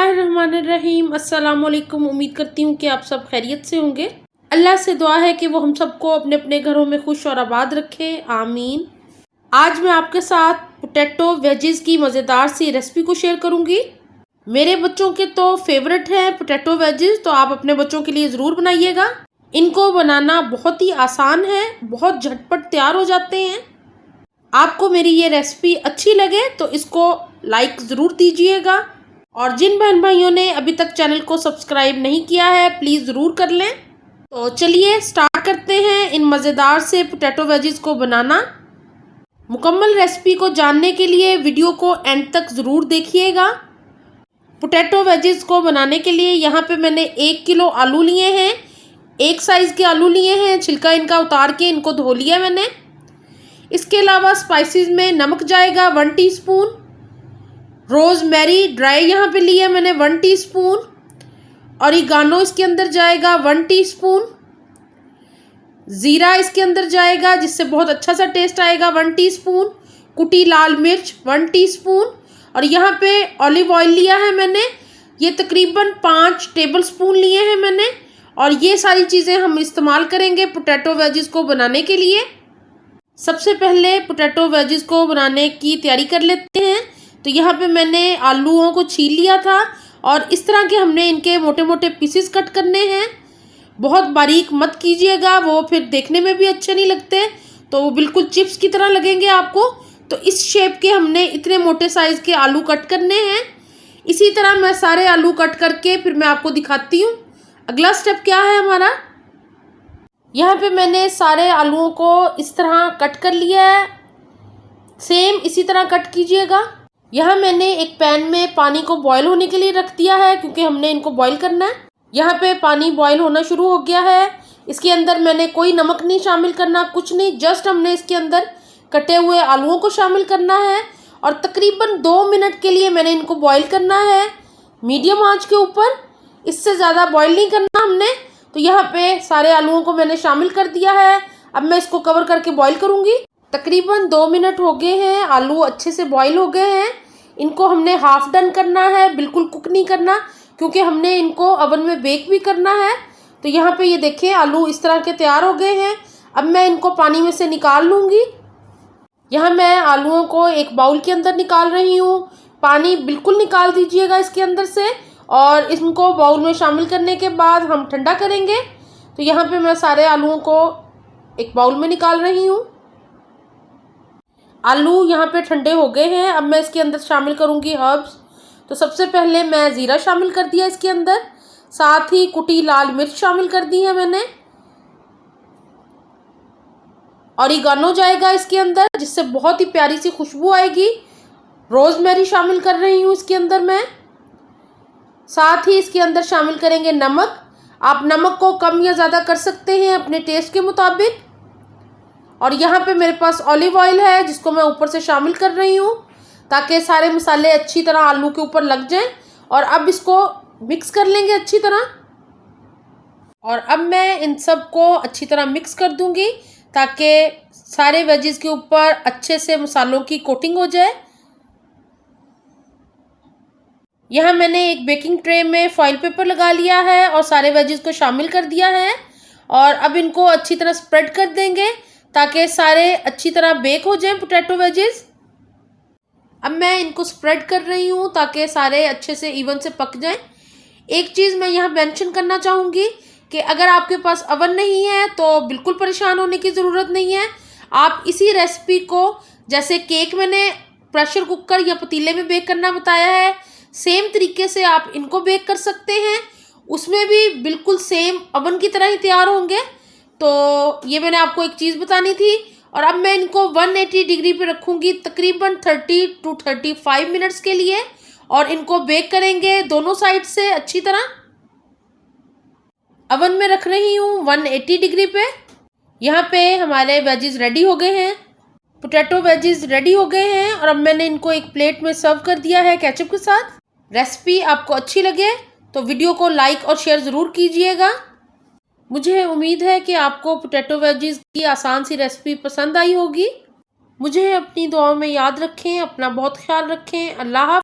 बिस्मिल्लाहिर्रहमानिर्रहीम। अस्सलाम वालेकुम। उम्मीद करती हूँ कि आप सब खैरियत से होंगे। अल्लाह से दुआ है कि वो हम सबको अपने अपने घरों में खुश और आबाद रखे, आमीन। आज मैं आपके साथ पोटैटो वेजिस की मज़ेदार सी रेसिपी को शेयर करूँगी। मेरे बच्चों के तो फेवरेट हैं पोटैटो वेजिस, तो आप अपने बच्चों के लिए ज़रूर बनाइएगा। इनको बनाना बहुत ही आसान है, बहुत झटपट तैयार हो जाते हैं। आपको मेरी ये रेसिपी अच्छी लगे तो इसको लाइक ज़रूर दीजिएगा, और जिन बहन भाइयों ने अभी तक चैनल को सब्सक्राइब नहीं किया है प्लीज़ ज़रूर कर लें। तो चलिए स्टार्ट करते हैं इन मज़ेदार से पोटैटो वेजिस को बनाना। मुकम्मल रेसिपी को जानने के लिए वीडियो को एंड तक ज़रूर देखिएगा। पोटैटो वेजिस को बनाने के लिए यहाँ पे मैंने 1 किलो आलू लिए हैं। एक साइज़ के आलू लिए हैं, छिलका इनका उतार के इनको धो लिया मैंने। इसके अलावा स्पाइसेस में नमक जाएगा 1 टीस्पून, रोज़मेरी ड्राई यहाँ पे लिया मैंने 1 टीस्पून, ऑरिगानो इसके अंदर जाएगा 1 टीस्पून, ज़ीरा इसके अंदर जाएगा जिससे बहुत अच्छा सा टेस्ट आएगा 1 टीस्पून, कुटी लाल मिर्च 1 टीस्पून, और यहाँ पे ऑलिव ऑयल लिया है मैंने, ये तकरीबन 5 टेबलस्पून लिए हैं मैंने। और ये सारी चीज़ें हम इस्तेमाल करेंगे पोटैटो वेजिस को बनाने के लिए। सबसे पहले पोटैटो वेजिस को बनाने की तैयारी कर लेते हैं। तो यहाँ पे मैंने आलूओं को छील लिया था और इस तरह के हमने इनके मोटे मोटे पीसेस कट करने हैं। बहुत बारीक मत कीजिएगा, वो फिर देखने में भी अच्छे नहीं लगते, तो वो बिल्कुल चिप्स की तरह लगेंगे आपको। तो इस शेप के हमने इतने मोटे साइज़ के आलू कट करने हैं। इसी तरह मैं सारे आलू कट करके फिर मैं आपको दिखाती हूँ अगला स्टेप क्या है हमारा। यहाँ पे मैंने सारे आलूओं को इस तरह कट कर लिया है, सेम इसी तरह कट कीजिएगा। यहाँ मैंने एक पैन में पानी को बॉईल होने के लिए रख दिया है क्योंकि हमने इनको बॉईल करना है। यहाँ पे पानी बॉईल होना शुरू हो गया है। इसके अंदर मैंने कोई नमक नहीं शामिल करना, कुछ नहीं, जस्ट हमने इसके अंदर कटे हुए आलूओं को शामिल करना है और तकरीबन 2 मिनट के लिए मैंने इनको बॉईल करना है मीडियम आंच के ऊपर। इससे ज़्यादा बॉईल नहीं करना हमने। तो यहाँ पे सारे आलूओं को मैंने शामिल कर दिया है। अब मैं इसको कवर करके बॉईल करूँगी। तकरीबन 2 मिनट हो गए हैं, आलू अच्छे से बॉईल हो गए हैं। इनको हमने हाफ डन करना है, बिल्कुल कुक नहीं करना, क्योंकि हमने इनको ओवन में बेक भी करना है। तो यहाँ पे ये देखें आलू इस तरह के तैयार हो गए हैं। अब मैं इनको पानी में से निकाल लूँगी। यहाँ मैं आलूओं को एक बाउल के अंदर निकाल रही हूँ। पानी बिल्कुल निकाल दीजिएगा इसके अंदर से, और इनको बाउल में शामिल करने के बाद हम ठंडा करेंगे। तो यहाँ पे मैं सारे आलूओं को एक बाउल में निकाल रही हूँ। आलू यहाँ पे ठंडे हो गए हैं। अब मैं इसके अंदर शामिल करूँगी हर्ब्स। तो सबसे पहले मैं ज़ीरा शामिल कर दिया इसके अंदर, साथ ही कुटी लाल मिर्च शामिल कर दी है मैंने, ऑरिगानो जाएगा इसके अंदर जिससे बहुत ही प्यारी सी खुशबू आएगी, रोज़मेरी शामिल कर रही हूँ इसके अंदर मैं, साथ ही इसके अंदर शामिल करेंगे नमक। आप नमक को कम या ज़्यादा कर सकते हैं अपने टेस्ट के मुताबिक। और यहाँ पे मेरे पास ऑलिव ऑयल है जिसको मैं ऊपर से शामिल कर रही हूँ ताकि सारे मसाले अच्छी तरह आलू के ऊपर लग जाएं। और अब इसको मिक्स कर लेंगे अच्छी तरह। और अब मैं इन सब को अच्छी तरह मिक्स कर दूँगी ताकि सारे वेजिस के ऊपर अच्छे से मसालों की कोटिंग हो जाए। यहाँ मैंने एक बेकिंग ट्रे में फॉइल पेपर लगा लिया है और सारे वेजिस को शामिल कर दिया है। और अब इनको अच्छी तरह स्प्रेड कर देंगे ताकि सारे अच्छी तरह बेक हो जाएं पोटैटो वेजिस। अब मैं इनको स्प्रेड कर रही हूँ ताकि सारे अच्छे से इवन से पक जाएं। एक चीज़ मैं यहाँ मेंशन करना चाहूँगी कि अगर आपके पास अवन नहीं है तो बिल्कुल परेशान होने की ज़रूरत नहीं है। आप इसी रेसिपी को, जैसे केक मैंने प्रेशर कुकर या पतीले में बेक करना बताया है, सेम तरीके से आप इनको बेक कर सकते हैं। उसमें भी बिल्कुल सेम अवन की तरह ही तैयार होंगे। तो ये मैंने आपको एक चीज़ बतानी थी। और अब मैं इनको 180 डिग्री पे रखूँगी तकरीबन 30 to 35 मिनट्स के लिए, और इनको बेक करेंगे दोनों साइड से अच्छी तरह। अवन में रख रही हूँ 180 डिग्री पे। यहाँ पे हमारे वेजिस रेडी हो गए हैं, पोटैटो वेजिस रेडी हो गए हैं। और अब मैंने इनको एक प्लेट में सर्व कर दिया है केचप के साथ। रेसिपी आपको अच्छी लगे तो वीडियो को लाइक और शेयर ज़रूर कीजिएगा। मुझे उम्मीद है कि आपको पोटैटो वेजिस की आसान सी रेसिपी पसंद आई होगी। मुझे अपनी दुआओं में याद रखें, अपना बहुत ख्याल रखें। अल्लाह हाफ़िज़।